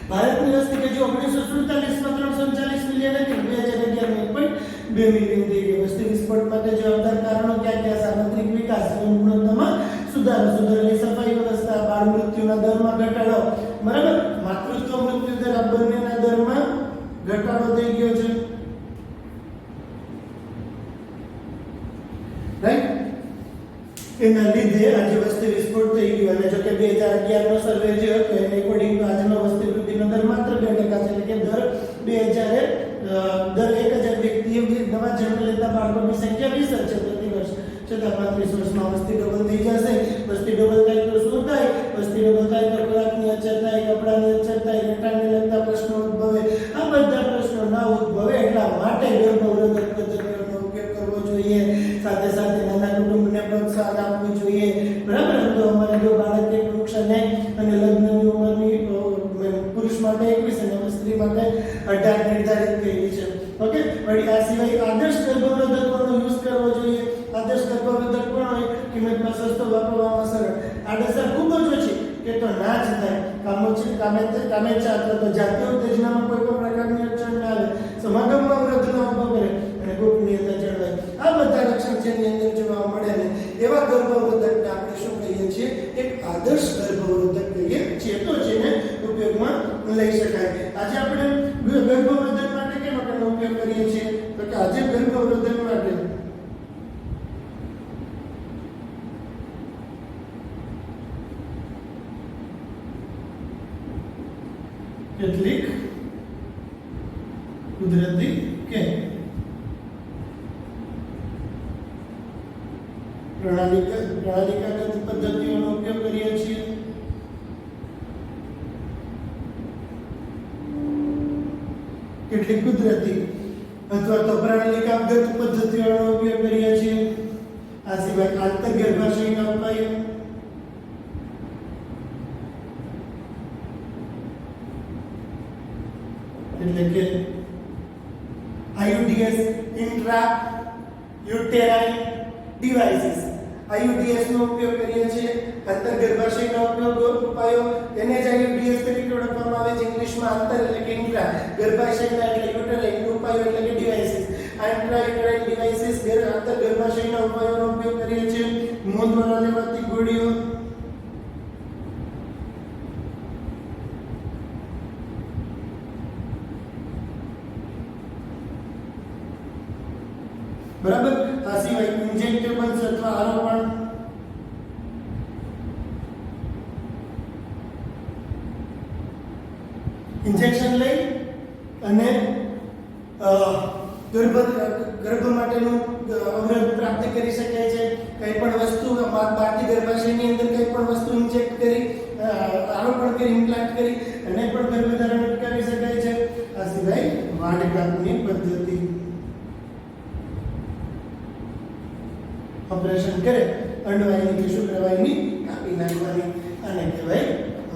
ભારતની વસ્તી કે જો 1947માં 340 મિલિયન હતી, 2011માં 1.2 મિલિયન થઈ ગઈ. વસ્તી વિસ્ફોટ માટે જવાબદાર કારણો ક્યાં ક્યાં? સાર્વત્રિક વિકાસ, ગુણવત્તામાં સુધારો, સુધારેલી સફાઈ વ્યવસ્થા, બાળ મૃત્યુના દરમાં ઘટાડો, બરાબર, માતૃત્વ મૃત્યુ દર આ બંનેના દરમાં ઘટાડો થઈ ગયો છે. રાઈટ. એના લીધે આજે વસ્તી વિસ્ફોટ થઈ ગયો. અને જો કે 2011 નો સર્વે જે હતો એને એકોર્ડિંગ ટુ આજનો વસ્તી વૃદ્ધિનો દર માત્ર 2% છે. એટલે કે દર 1000 વ્યક્તિએ નવા જન્મ લેતા બાળકોની સંખ્યા 20 છે પ્રતિ વર્ષ. છતાં 35 વર્ષમાં વસ્તી ડબલ થઈ જશે. વસ્તી ડબલ થાય તો શું થાય? વસ્તી ડબલ થાય તો ખોરાકની અછત થાય, કપડાની અછત થાય, રહેઠાણને લગતા પ્રશ્નો ઉદ્ભવે. આ બધા પ્રશ્નો ના ઉદ્ભવે એટલા માટે ગર્ભવર્ધક પદ્ધતિઓનો ઉપયોગ કરવો જોઈએ. સાથે સાથે નાના કુટુંબને પ્રોત્સાહન આપવું જોઈએ. બરાબર. તો અમારે જો બાળક એક વૃક્ષ અને લગ્નની ઉંમરની પુરુષ માટે 21 અને સ્ત્રી માટે 18 નિર્ધારિત કરેલી છે. ઓકે. વળી આ સિવાય આદર્શ ગર્ભવર્ધકોનો યુઝ કરવો જોઈએ. આદર્શ ગર્ભવર્ધક પણ હોય કિંમતમાં સસ્તો, વાપરવામાં સરળ, આડઅસર ખૂબ જ ઓછી કે તો ના જ થાય, કામેચ્છા અથવા તો જાતીય ઉત્તેજનામાં કોઈ પણ પ્રકારની અડચણ ના આવે, સમાગમમાં વૃદ્ધ ન ઉભો કરે અને ગોપનીયતા જળવાય. આ બધા લક્ષણ જેની અંદર જોવા મળે ને એવા ગર્ભવર્ધકને આપણે શું કહીએ છીએ? એક આદર્શ ગર્ભવર્ધક કહીએ છીએ. તો જેને ઉપયોગમાં લઈ શકાય. આજે આપણે ગર્ભવર્ધક માટે કેમ આપણે ઉપયોગ કરીએ છીએ? તો કે આજે ગર્ભવર્ધક માટે કેટલીક કુદરતી કે પ્રણાલીગત પદ્ધતિઓનો ઉપયોગ કરીએ છીએ. કેટલીક કુદરતી અથવા તો પ્રણાલીગત પદ્ધતિઓનો ઉપયોગ કરીએ છીએ. આ સિવાય આંતરગર્ભાશયના ઉપાયો, એટલે કે IUDs, ઇન્ટ્રા યુટેરાઇન ડિવાઇસીસ, IUDs નો ઉપયોગ કરીએ છીએ. આંતરગર્ભાશયના ઉપાયો એને જ IUDs તરીકે ઓળખવામાં આવે છે. ઇંગ્લિશમાં આંતર એટલે કે ઇન્ટ્રા, ગર્ભાશયના એટલે યુટેરાઇન, ઉપાયો એટલે કે ડિવાઇસીસ. ઇન્ટ્રા યુટેરાઇન ડિવાઇસીસ આંતરગર્ભાશયના ઉપાયોનો ઉપયોગ કરીએ છીએ. મોંમાં લેવાતી ગોળીઓ, બરાબર. આ સિવાય ઇન્જેક્ટેબલ્સ અથવા આરોપણ, ઇન્જેક્શન લઈ અને ગર્ભ માટેનું અવરોધ પ્રાપ્ત કરી શકાય છે. કંઈ પણ વસ્તુ બાળકી ગર્ભાશયની અંદર કંઈ પણ વસ્તુ ઇન્જેક્ટ કરી, આરોપણ કરી, ઇમ્પ્લાન્ટ કરી અને પણ ગર્ભધારણ અટકાવી શકાય છે. આ સિવાય વાઢકાપની પદ્ધતિ, ઓપરેશન કરે અંડવાહિની કે શુક્રવાહિની કાપી નાખવાની, આને કહેવાય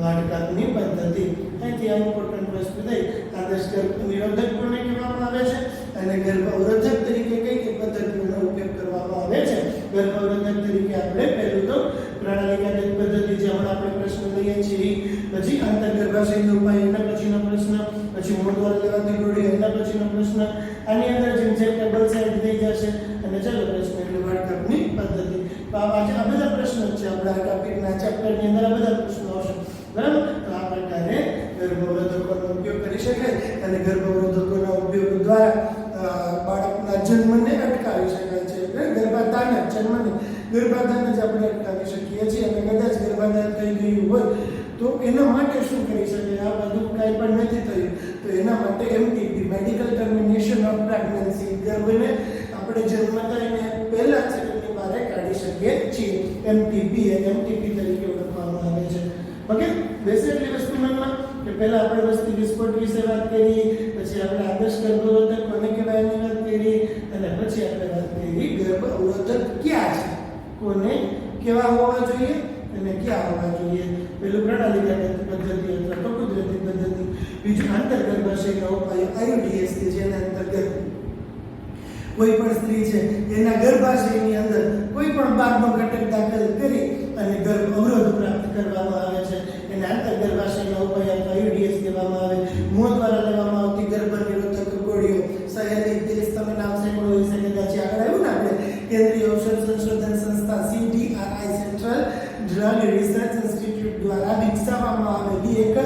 વાટકાપની પદ્ધતિ. અહીંથી આ ઇમ્પોર્ટન્ટ વસ્તુ થઈ. આદર્શ ગર્ભ નિરોધક કોને કહેવામાં આવે છે અને ગર્ભ અવરોધક તરીકે કઈ કઈ પદ્ધતિઓનો ઉપયોગ કરવામાં આવે છે? ગર્ભ અવરોધક તરીકે આપણે પહેલું તો પ્રણાલિકાગત પદ્ધતિ જે હમણાં આપણે પ્રશ્ન લઈએ છીએ, પછી આંતરગર્ભાશયનો ઉપાય એના પછીનો પ્રશ્ન, પછી મોઢ દ્વારા લેવાતી ગોળી એના પછીનો પ્રશ્ન, આની અંદર જ ઇન્જેક્ટેબલ સાઇડ થઈ જશે અને ચલો પ્રશ્ન એટલે વાટકાપની પદ્ધતિ. તો આ બધા પ્રશ્નો છે આપણા ટોપિકના ચેપ્ટરની અંદર, આ બધા પ્રશ્નો આવશે બરાબર. તો આ પ્રકારે ગર્ભઅવરોધકોનો ઉપયોગ કરી શકાય અને ગર્ભઅવરોધકોના ઉપયોગ દ્વારા બાળકના જન્મને અટકાવી શકાય છે. ગર્ભાધાન ગર્ભાધાન જ આપણે અટકાવી શકીએ છીએ અને કદાચ ગર્ભાધાન થઈ ગયું હોય તો એના માટે શું કરી શકાય? આ બધું કાંઈ પણ નથી થયું તો એના માટે MTP medical termination of pregnancy, ગર્ભને આપણે જન્મ થઈને પહેલા જ એની બહાર કાઢી શકીએ છીએ. એમટીપી તરીકે ઓળખવામાં આવે છે. ઓકે, બેસે એટલી વસ્તુ મનમાં કે પહેલા આપણે વસ્તી વિસ્ફોટ વિશે વાત કરી, પછી આપણે આદર્શ ગર્ભઅવરોધક કોને કહેવાય એની વાત કરી અને પછી આપણે વાત કરી ગર્ભ અવરોધક ક્યાં છે, કોને કેવા હોવા જોઈએ અને ક્યાં હોવા જોઈએ. પેલું પ્રણાલિકાગત પદ્ધતિ અથવા તો કુદરતી પદ્ધતિ, બીજું આંતરગર્ભાશયનો ઉપાય આયુડીએસ કે જેના અંતર્ગત કોઈ પણ સ્ત્રી છે એના ગર્ભાશયની અંદર કોઈ પણ ભાગનો ઘટક દાખલ કરી અને ગર્ભ અવરોધ પ્રાપ્ત કરવામાં આવે છે એને આંતરગર્ભાશયનો ઉપાય અથવા આયુડીએસ કહેવામાં આવે. મોં દ્વારા લેવામાં આવતી ગર્ભ નિરોધક ગોળીઓ, સહ્યાદ્રી પિલ્સ, તમે નામ સાંભળ્યું હશે કદાચ, આગળ આવ્યું ને આપણે કેન્દ્રીય ઔષધ સંશોધન સંસ્થા CTRI central drug research institute દ્વારા વિકસાવવામાં આવેલી એક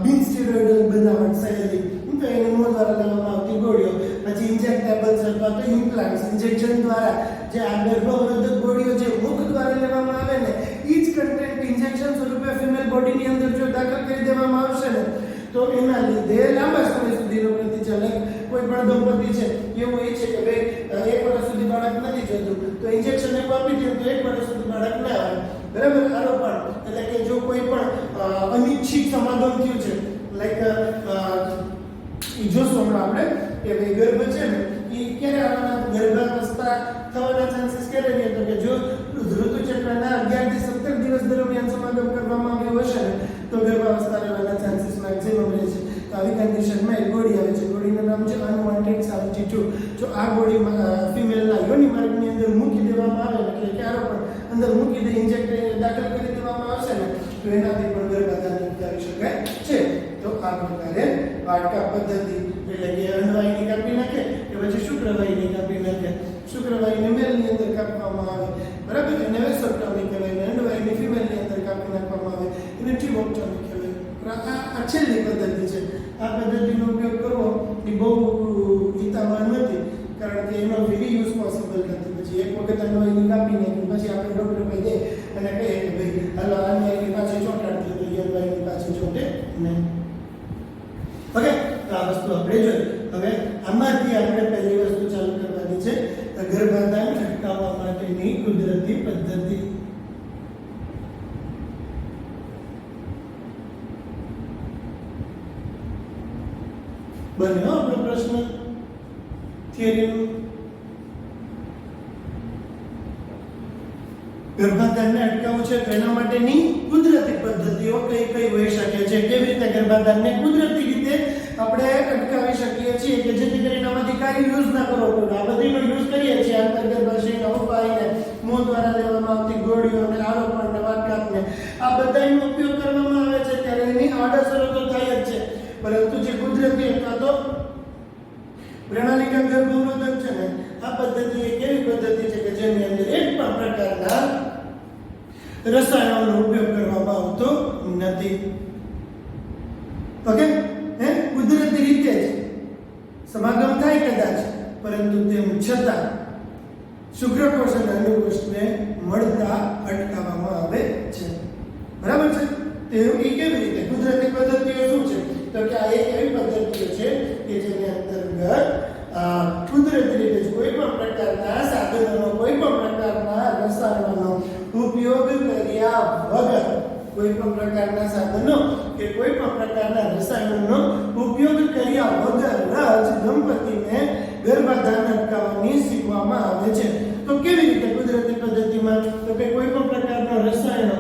બિન સ્ટેરોઇડલ બનાવટ સહ્યાદ્રી, તો એને મોં દ્વારા લેવામાં આવતી ગોળીઓ, પછી ઇન્જેક્ટેબલ્સ અથવા તો ઇમ્પ્લાન્ટ્સ ઇન્જેક્શન દ્વારા જે આ ગર્ભઅવરોધક ગોળીઓ જે મુખ દ્વારા લેવામાં આવે ને એ જ કન્ટેન્ટ ઇન્જેક્શન સ્વરૂપે ફિમેલ બોડીની અંદર જો દાખલ કરી દેવામાં આવશે ને તો એના લીધે લાંબા સમય સુધીનો પ્રતિચાલક કોઈ પણ દંપતી છે એવું એ છે કે ભાઈ 1 વર્ષ સુધી બાળક નથી જતું તો ઇન્જેક્શન એક આપી દે તો 1 વર્ષ સુધી બાળક ના આવે બરાબર. આનો પણ એટલે કે જો કોઈ પણ અનિચ્છિત સમાગમ થયું છે લાઈક જોશું હમણાં આપણે કે ભાઈ ગર્ભ છે ને એ ક્યારે આવવાના, ગર્ભાવસ્થા થવાના ચાન્સીસ ક્યારે રહે તો કે જો ઋતુચક્રના 11 થી 17 દિવસ દરમિયાન સમાગમ કરવામાં આવ્યું હશે ને તો ગર્ભાવસ્થા રહેવાના ચાન્સીસ મેક્સિમમ રહે છે. તો આવી કન્ડિશનમાં એક ગોળી આવે છે, ગોળીનું નામ છે અનવોન્ટેડ 72. જો આ ગોળી ફિમેલના યોનિ માર્ગની અંદર મૂકી દેવામાં આવે એટલે કે આરો પણ અંદર મૂકી દે ઇન્જેક્ટ દાખલ કરી દેવામાં આવશે ને તો એનાથી પણ ગર્ભાધાન કરી શકાય છે. તો આ પ્રકારે વાટકા પદ્ધતિ એટલે કે અંડવાહિની કાપી નાખે કે પછી શુક્રવાહિની કાપી નાખે, શુક્રવાહિની મેલની અંદર કાપવામાં આવે બરાબર, એને વેસોક્ટોમી કહેવાય, અંડવાહિની ફિમેલની અંદર કાપી નાખવામાં આવે એને ટ્યુબોક્ટોમી કહેવાય. આ છેલ્લી પદ્ધતિ છે. આ પદ્ધતિનો ઉપયોગ કરવો એ બહુ હિતાવહ નથી કારણ કે એનો રીયુઝ પોસિબલ નથી. પછી એક વખત અંડવાહિની કાપી નાખી પછી આપણે ડૉક્ટર ભાઈ દે અને કહીએ કે ભાઈ હાલો અંડવાહિની પાછી ચોંટાડતી તો એ અંડવાહિની પાછી ચોંટે નહીં. ઓકે, તો આ વસ્તુ આપણે જોઈ. હવે આમાંથી આપણે પહેલી વસ્તુ ચાલુ કરવાની છે ગર્ભાધાન અટકાવવા માટેની કુદરતી પદ્ધતિ. બન્યો આપણો પ્રશ્ન થિયરીનો. ગર્ભાધાનને અટકાવવું છે તો એના માટેની કુદરતી પદ્ધતિઓ કઈ કઈ હોઈ શકે છે, કેવી રીતે ગર્ભાધાનને કુદરતી રીતે આપણે અટકાવી શકીએ છીએ કે જેથી કરીને આમાંથી કાંઈ યુઝ ના કરવો પડે. આ બધીનો યુઝ કરીએ છીએ આંતરગર્ભાશયના ઉપાયને, મોં દ્વારા લેવામાં આવતી ગોળીઓ અને આરોપણને વાટકાપને આ બધાનો ઉપયોગ કરવામાં આવે છે ત્યારે એની આડઅસરો તો થાય જ છે પરંતુ જે કુદરતી અથવા તો પ્રણાલિકા ગર્ભઅવરોધક છે ને આ પદ્ધતિ એક એવી પદ્ધતિ છે કે જેની અંદર એક પણ પ્રકારના રસાયણોનો ઉપયોગ કરવામાં આવતો નથી. ઓકે, કુદરતી રીતે જ સમાગમ થાય કદાચ પરંતુ તેમ છતાં શુક્રકોષ અને અંડકોષને મળતા અટકાવવામાં આવે છે. બરાબર છે. તે કેવી રીતે કુદરતી પદ્ધતિઓ શું છે તો કે આ એક એવી પદ્ધતિઓ છે કે જેની અંતર્ગત કુદરતી રીતે કોઈ પણ પ્રકારના સાધનોનો, કોઈ પણ પ્રકારના રસાયણોનો ઉપયોગ કર્યા વગર, કોઈ પણ પ્રકારના સાધનો કે કોઈ પણ પ્રકારના રસાયણોનો ઉપયોગ કર્યા વગર જ દંપતીને ગર્ભાધાન અટકાવવાની શીખવામાં આવે છે. તો તો કેવી રીતે કુદરતી પદ્ધતિમાં? તો કે કોઈ પણ પ્રકારના રસાયણો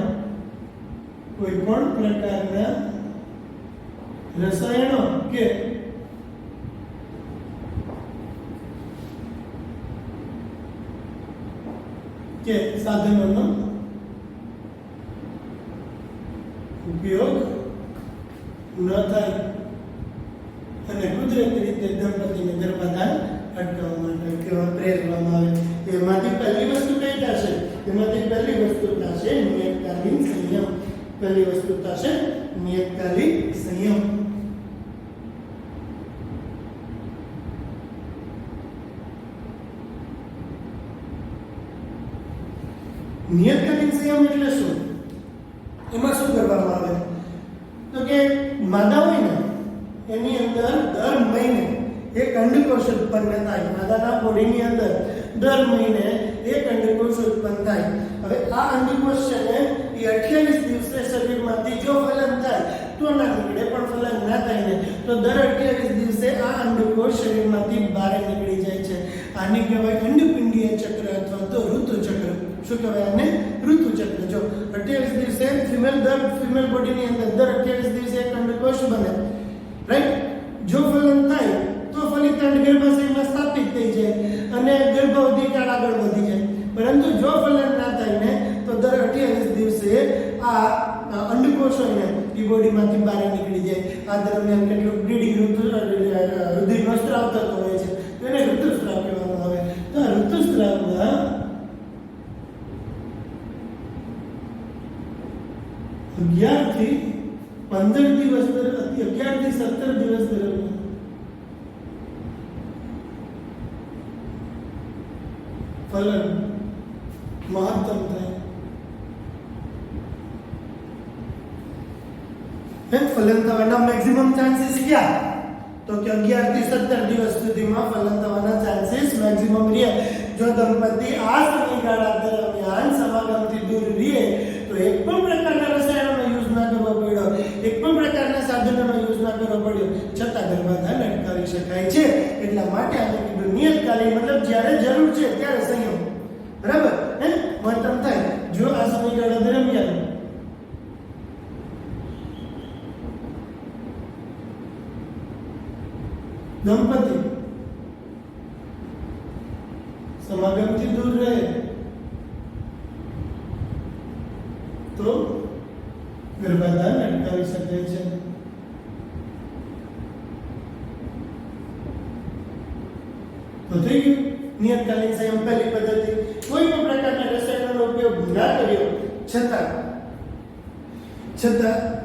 કે સાધનોનો ઉપયોગ ન થાય અને કુદરતી રીતે દંપતીને ગર્ભાધાન અટકાવવા માટે પ્રેરવામાં આવે. એમાંથી પહેલી વસ્તુ કઈ થશે? એમાંથી પહેલી વસ્તુ થશે નિયતકાલીન સંયમ. પહેલી વસ્તુ થશે નિયતકાલીન સંયમ. નિયતકાલીન સંયમ એટલે શું? એમાં શું કરવામાં આવે? તો કે માદા હોય ને એની અંદર દર મહિને એક અંડકોષ ઉત્પન્ન થાય. માદાના બોડીની અંદર દર મહિને એક અંડકોષ ઉત્પન્ન થાય. હવે આ અંડકોષ છે ને એ 28 દિવસે શરીરમાંથી જો ફલન થાય તો ના નીકળે, પણ ફલન ના થાય ને તો દર 28 દિવસે આ અંડકોષ શરીરમાંથી બહાર નીકળી જાય છે. આને કહેવાય અંડપિંડીય ચક્ર અથવા તો ઋતુચક્ર. શું કહેવાય આને? ઋતુચક્ર. જો 28 દિવસે ફિમેલ બોડીની અંદર દર 28 દિવસે એક અંડકોષ બને, રાઈટ? જો ફલન થાય તો ફલિતાંડ ગર્ભાશયમાં સ્થાપિત થઈ જાય અને ગર્ભાવધિ કાળ આગળ વધી જાય. પરંતુ જો ફલન ના થાય ને તો દર 28 દિવસે આ અંડકોષો ને એ બોડીમાંથી બહાર નીકળી જાય. આ દરમિયાન કેટલું બ્લીડિંગ રુધિરનો સ્ત્રાવ થતો હોય છે, એને ઋતુસ્ત્રાવ કહેવામાં આવે. તો આ ઋતુસ્ત્રાવમાં 11 થી 15 દિવસ 11 થી 17 દિવસ દરમિયાન ફલન મહત્તમ થાય. ફલન થવાના મેક્સિમમ ચાન્સીસ ક્યાં? તો કે 11 થી 17 દિવસ સુધીમાં ફલન થવાના ચાન્સીસ મેક્સિમમ રહે. જો દંપતી આ સમયગાળા દરમિયાન સમાગમથી દૂર રહે તો એક પણ પ્રકારના રસાયણોનો યુઝ ના કરવો પડ્યો, એક પણ પ્રકારના સાધનોનો યુઝ ના કરવો પડ્યો, છતાં ગર્ભાધાન અટકાવી શકાય છે. એટલા માટે આપણે કીધું નિયતકાલીન મતલબ જ્યારે જરૂર છે ત્યારે સંયમ. બરાબર? મહત્તમ થાય જો આ સમયગાળા દરમિયાન દંપતી સમાગમથી દૂર રહે તો ગર્ભાધાન અટકાવી શકે છે. તો થઈ ગયું નિયતકાલીન સંયમ પહેલી પદ્ધતિ. કોઈ પણ પ્રકારના રસાયણોનો ઉપયોગ ના કર્યો છતાં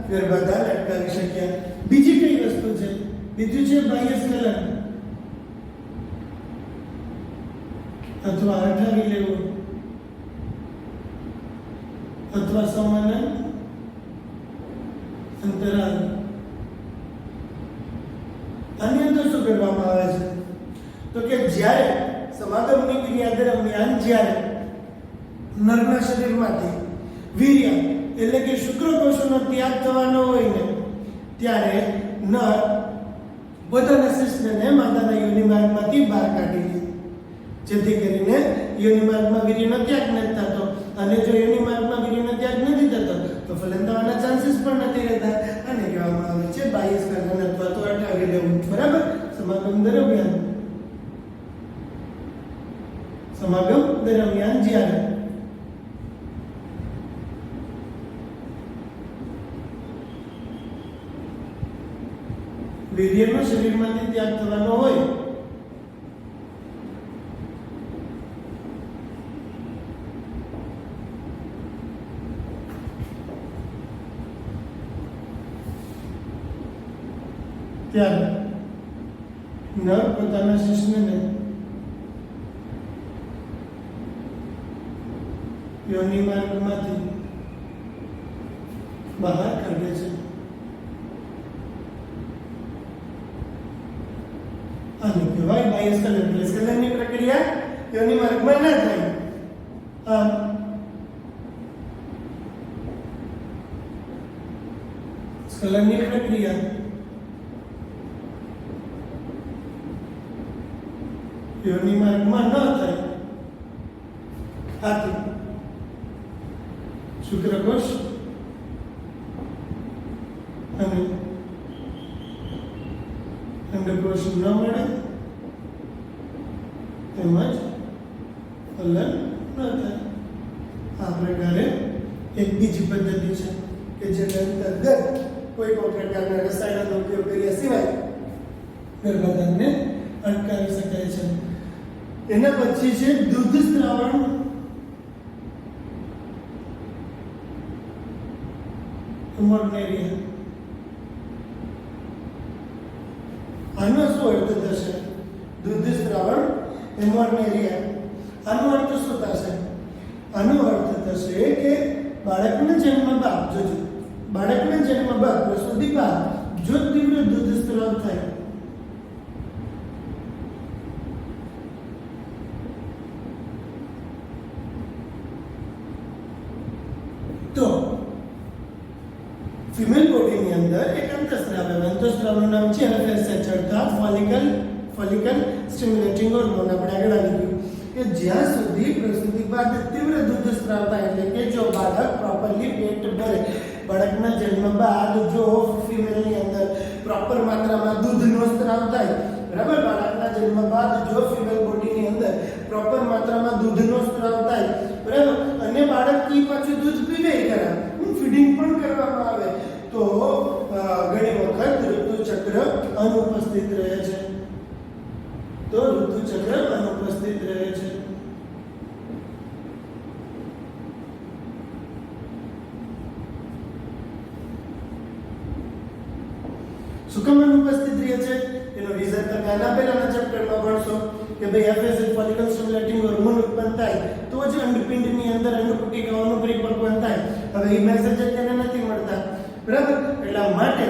ગર્ભાધાન અટકાવી શક્યા. બીજી કઈ વસ્તુ છે? બીજું છે બાહ્ય સ્ખલન અથવા અઠાવી લેવું અથવા સમાન અંતરાલ. આની અંદર શું કરવામાં આવે છે? તો કે જ્યારે સમાગમની ક્રિયા દરમિયાન જ્યારે નરના શરીરમાંથી વીર્ય એટલે કે શુક્રકોષોનો ત્યાગ થવાનો હોય ને ત્યારે નર પોતાના શિશુને માતાના યોનિમાર્ગમાંથી બહાર કાઢી લે, જેથી કરીને યોનિમાર્ગમાં વીર્યનો ત્યાગ નથી થતો. અને જો યોનિમાર્ગમાં વીર્યનો ત્યાગ નથી થતો તો ફલન થવાના ચાન્સીસ પણ નથી રહેતા. અને કહેવામાં આવે છે બાહ્ય સ્ખલન અથવા તો અટકાવી લેવું. બરાબર? સમાગમ દરમિયાન જ્યારે વીર્યનો શરીરમાંથી ત્યાગ થવાનો હોય ત્યારે નર પોતાના શિશુને યોનિમાર્ગમાંથી બહાર કાઢે છે. આને કહેવાય બાહ્ય સ્ખલન. સ્ખલનની પ્રક્રિયા યોનિમાર્ગમાં ના થાય. સ્ખલનની પ્રક્રિયા યોનિમાર્ગમાં ન થાય હાથી, શુક્રકોષ અને અંડકોષ ન મળે તેમજ ફલન ન થાય. આ પ્રકારે એક બીજી પદ્ધતિ છે કે જેના અંતર્ગત કોઈ પણ પ્રકારના રસાયણનો ઉપયોગ કર્યા સિવાય ગર્ભાધાનને અટકાવી શકાય છે. એના પછી છે દૂધ સ્ત્રાવણ મોર્નેરિયા. આનો શું અર્થ થશે? દૂધ સ્ત્રાવણ મોર્નેરિયા. આનો અર્થ શું થશે? આનો અર્થ થશે કે બાળકના જન્મ બાદ, જોજો, બાળકના જન્મ બાદ પ્રસૂતિ બાદ જો તીવ્ર દૂધ સ્ત્રાવ થાય તો ફિમેલ બોડીની અંદર એક અંતઃસ્ત્રાવ આવે. અંતઃસ્ત્રાવનું નામ છે FSH અર્થાત ફોલિકલ સ્ટિમ્યુલેટિંગ હોર્મોન. આપણે આગળ આવી ગયું કે જ્યાં સુધી પ્રસૂતિ બાદ તીવ્ર દૂધ સ્ત્રાવ થાય, એટલે કે જો બાળક પ્રોપરલી પેટ ભરે, બાળકના જન્મ બાદ જો ફિમેલની અંદર પ્રોપર માત્રામાં દૂધનો સ્ત્રાવ થાય, બરાબર, બાળકના જન્મ બાદ જો ફિમેલ બોડીની અંદર પ્રોપર માત્રામાં દૂધનો સ્ત્રાવ થાય, બરાબર, અને બાળક ઈ પાછું દૂધ પીવે ખરા, ફીડિંગ પણ કરવામાં આવે, તો ઘણી વખત ઋતુચક્ર અનુપસ્થિત રહે છે. તો ઋતુચક્ર અનુપસ્થિત રહે છે. શું કામ અનુપસ્થિત રહે છે? એનો રીઝન તમે આના પહેલાના ચેપ્ટરમાં ભણશો કે ભાઈ FSH ફોલિકલ સ્ટિમ્યુલેટિંગ હોર્મોન ઉત્પન્ન થાય તો જ અંડપિંડની અંદર અંડપુટિકાઓનું પરિપક્વન થાય. હવે એ મેસેજ અત્યારે નથી મળતા, બરાબર, એટલા માટે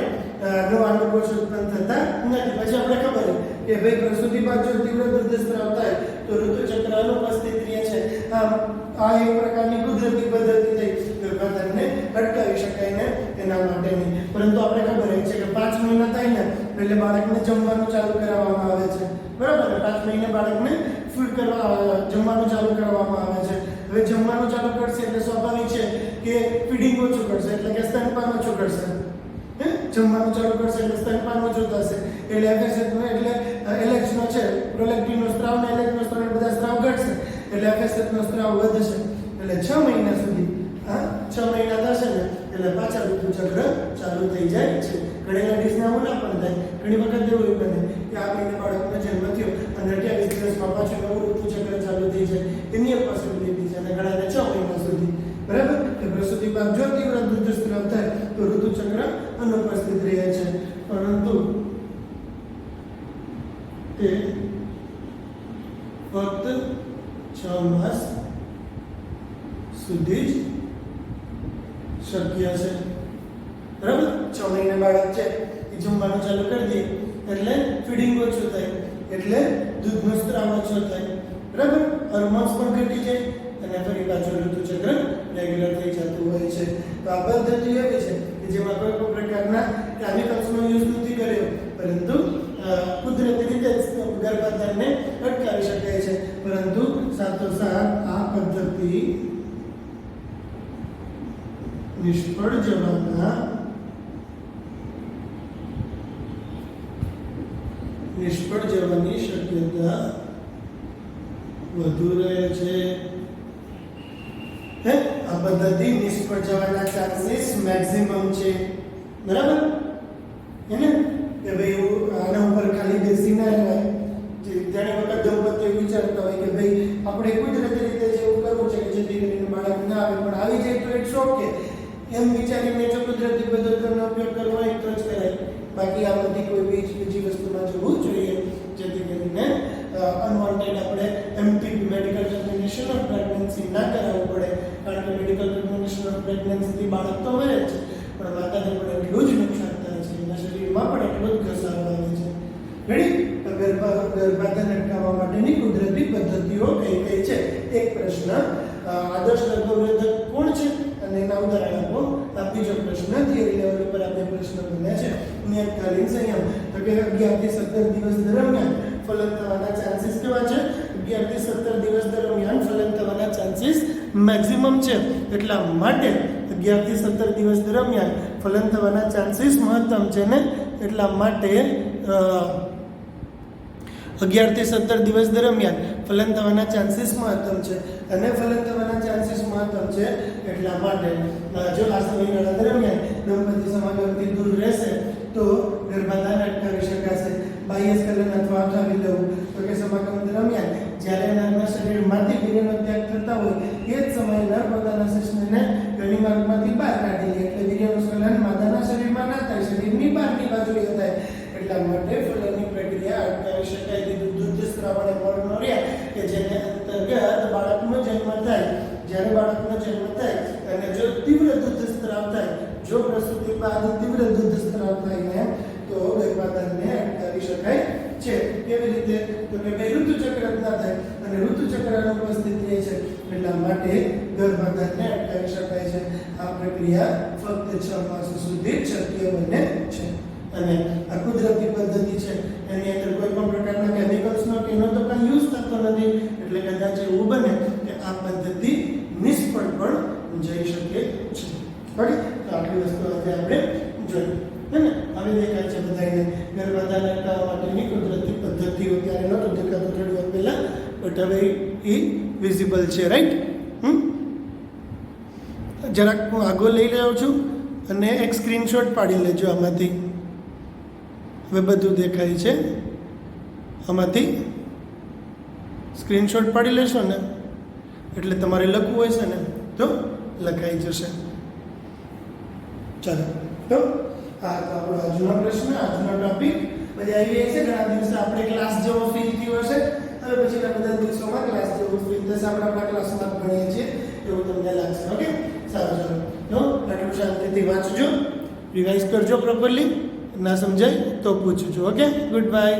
નવા અંડકોષ ઉત્પન્ન થતા નથી. પછી આપણે ખબર કે ભાઈ પ્રસૂતિ બાદ જો તીવ્ર દૂધ સ્ત્રાવ થાય તો ઋતુચક્ર અનુપસ્થિત રહે છે. આ એક પ્રકારની કુદરતી પદ્ધતિ થઈ, ગર્ભાધાનને અટકાવી શકાય ને એના માટેની. પરંતુ આપણે ખબર છે કે 5 મહિના થાય ને એટલે બાળકને જમવાનું ચાલુ કરાવવામાં આવે છે, બરાબર, 5 મહિને બાળકને જમવાનું ચાલુ કરવામાં આવે છે. હવે જમવાનું ચાલુ કરશે એટલે સ્વાભાવિક છે કે ફીડિંગ ઓછું કરશે, એટલે કે સ્તનપાન ઓછું કરશે. જમવાનું ચાલુ કરશે એટલે સ્તનપાન ઓછું થશે, એટલે FSH એટલે LH નો છે, પ્રોલેક્ટિનનો સ્ત્રાવ ને LH નો સ્ત્રાવ બધા સ્ત્રાવ ઘટશે, એટલે FSH નો સ્ત્રાવ વધશે. એટલે 6 મહિના સુધી 6 મહિના થશે ને એટલે પાછા ઋતુચક્ર ચાલુ થઈ જાય છે. ઘણી ડીશના ઓલા પણ થાય. ઘણી વખત એવું બને કે આ મહિને બાળકનો જન્મ થયો અને 28 દિવસમાં પાછું નવું ઋતુચક્ર ચાલુ થઈ જાય. એની એક પોસિબિલિટી છે. અને ઘણાને 6 મહિના સુધી, બરાબર, કે પ્રસૂતિ બાદ જો તીવ્ર દૂધ સ્ત્રાવ થાય તો ઋતુચક્ર અનુપસ્થિત રહે છે. પરંતુ તે ફક્ત 6 માસ સુધી જ શક્ય છે, બરાબર. 6 મહિના બાળક છે એ જમવાનું ચાલુ કરી દે એટલે ફીડિંગ ઓછું થાય, એટલે દૂધનો સ્ત્રાવ ઓછો થાય, બરાબર, હોર્મોન્સ પણ ઘટી જાય અને ફરી પાછું ઋતુચક્ર રેગ્યુલર થઈ જતું હોય છે. તો આ પદ્ધતિ એવી છે કે જેમાં કોઈ પણ પ્રકારના કેમિકલ્સનો યુઝ નથી કર્યો, પરંતુ કુદરતી રીતે ગર્ભાધાનને અટકાવી શકાય છે. પરંતુ સાથોસાથ આ પદ્ધતિ નિષ્ફળ જવાની શક્યતા વધુ રહે છે. આ પદ્ધતિ નિષ્ફળ જવાના ચાન્સીસ મેક્સિમમ છે, બરાબર, એને કે ભાઈ આના ઉપર ખાલી બેસી ના રહેવાય. જે ઘણી વખત દંપતીઓ વિચારતા હોય કે ભાઈ આપણે કુદરતી રીતે જેવું કરવું છે કે જેથી કરીને બાળક ના આવે, પણ આવી જાય તો ઇટ્સ ઓકે એમ વિચારીને જો કુદરતી પદ્ધતિનો ઉપયોગ કરવો હોય તો જ કરાય. બાકી આ બધી કોઈ બીજી વસ્તુમાં જવું જોઈએ જેથી કરીને અનવોન્ટેડ આપણે એમપીપી મેડિકલ ટર્મિનેશન ઓફ પ્રેગ્નન્સી ના કરાવવું પડે. કારણ કે મેડિકલ ટર્મિનેશન ઓફ પ્રેગ્નન્સીથી બાળક તો મરે જ છે, પણ માતાને પણ એટલું જ નુકસાન થાય છે, એના શરીરમાં પણ એટલો જ ઘસારો આવે છે. રેડી? તો ગર્ભાધાન અટકાવવા માટેની કુદરતી પદ્ધતિઓ કઈ કઈ છે? એક પ્રશ્ન, આદર્શ ગર્ભવર્ધક કોણ છે અને એના ઉદાહરણ આપો. આ બીજો પ્રશ્ન, થિયરી લેવલ ઉપર આ બે પ્રશ્ન બન્યા છે. નિયતકાલીન સંયમ, તો કે 11 થી 17 દિવસ દરમિયાન ફલન થવાના ચાન્સીસ કેવા છે? 11 થી 17 દિવસ દરમિયાન ફલન થવાના ચાન્સીસ મેક્સિમમ છે. એટલા માટે 11 થી 17 દિવસ દરમિયાન ફલન થવાના ચાન્સીસ મહત્તમ છે ને એટલા માટે 11 થી 17 દિવસ દરમિયાન ફલન થવાના ચાન્સીસ મહત્તમ છે. અને ફલન થવાના ચાન્સીસ મહત્તમ છે એટલા માટે જો આ સમયગાળા દરમિયાન દંપતી સમાગમથી દૂર રહેશે તો ગર્ભાધાન અટકાવી શકાશે. બાહ્ય સ્ખલન અથવા અટકાવી લેવું તો કે સમાગમ દરમિયાન જ્યારે નરના શરીરમાંથી વીર્યનો ત્યાગ થતા હોય એ જ સમયે નર પોતાના શિશુને યોનિ માર્ગમાંથી બહાર કાઢી લે એટલે વીર્યનું સ્ખલન માતાના શરીરમાં ના થાય, શરીરની બહારની બાજુએ થાય. એટલા માટે ફલનની પ્રક્રિયા અટકાવી શકાય. દૂધ સ્ત્રાવણ એ મોર્નોરિયા કે જેને અંતર્ગત બાળકનો જન્મ થાય. જ્યારે બાળકનો જન્મ થાય અને જો તીવ્ર દૂધ સ્ત્રાવ થાય, જો પ્રસૂતિ બાદ તીવ્ર દૂધ સ્ત્રાવ થાય ને તો ગર્ભાધાનને અટકાવી શકાય છે. કેવી રીતે? તો કે બે ઋતુચક્ર ના થાય અને ઋતુચક્રની ઉપસ્થિતિ છે એટલા માટે ગર્ભાધાનને અટકાવી શકાય છે. આ પ્રક્રિયા ફક્ત 6 માસ સુધી શક્ય બને છે. અને આ કુદરતી પદ્ધતિ છે, એની અંદર કોઈ પણ પ્રકારના કેમિકલ્સનો કે એનો તો કાંઈ યુઝ થતો નથી. એટલે કદાચ એવું બને કે આ પદ્ધતિ નિષ્ફળ પણ જઈ શકે છે. ઓકે, તો આટલી વસ્તુ આજે આપણે જોઈ હે ને. હવે દેખાય છે બધાને ગર્ભાધાન અટકાવવા માટેની કુદરતી પદ્ધતિઓ. ત્યારે નહોતું દેખાતું થોડી વાર પહેલા, બટ હવે એ વિઝિબલ છે, રાઈટ? જરાક હું આગળ લઈ રહ્યો છું અને એક સ્ક્રીનશોટ પાડી લેજો આમાંથી. હવે બધું દેખાય છે. આમાંથી સ્ક્રીનશોટ પાડી લેશો ને એટલે તમારે લખવું હોય છે ને તો લખાઈ જશે. ચાલો, તો આ તો આપણો આજનો પ્રશ્ન, આજનો ટોપિક. મજા આવી રહી છે? ઘણા દિવસે આપણે ક્લાસ જેવો ફીલ થયો હશે. હવે પછીના બધા દિવસોમાં ક્લાસ જેવું ફીલ થશે. આપણે આપણા ક્લાસમાં ભણીએ છીએ એવું તમને લાગશે. ઓકે, સારું. ચાલો, આટલું શાંતિથી વાંચજો, રિવાઇઝ કરજો પ્રોપરલી. ના સમજાય તો પૂછજો. Okay, good bye.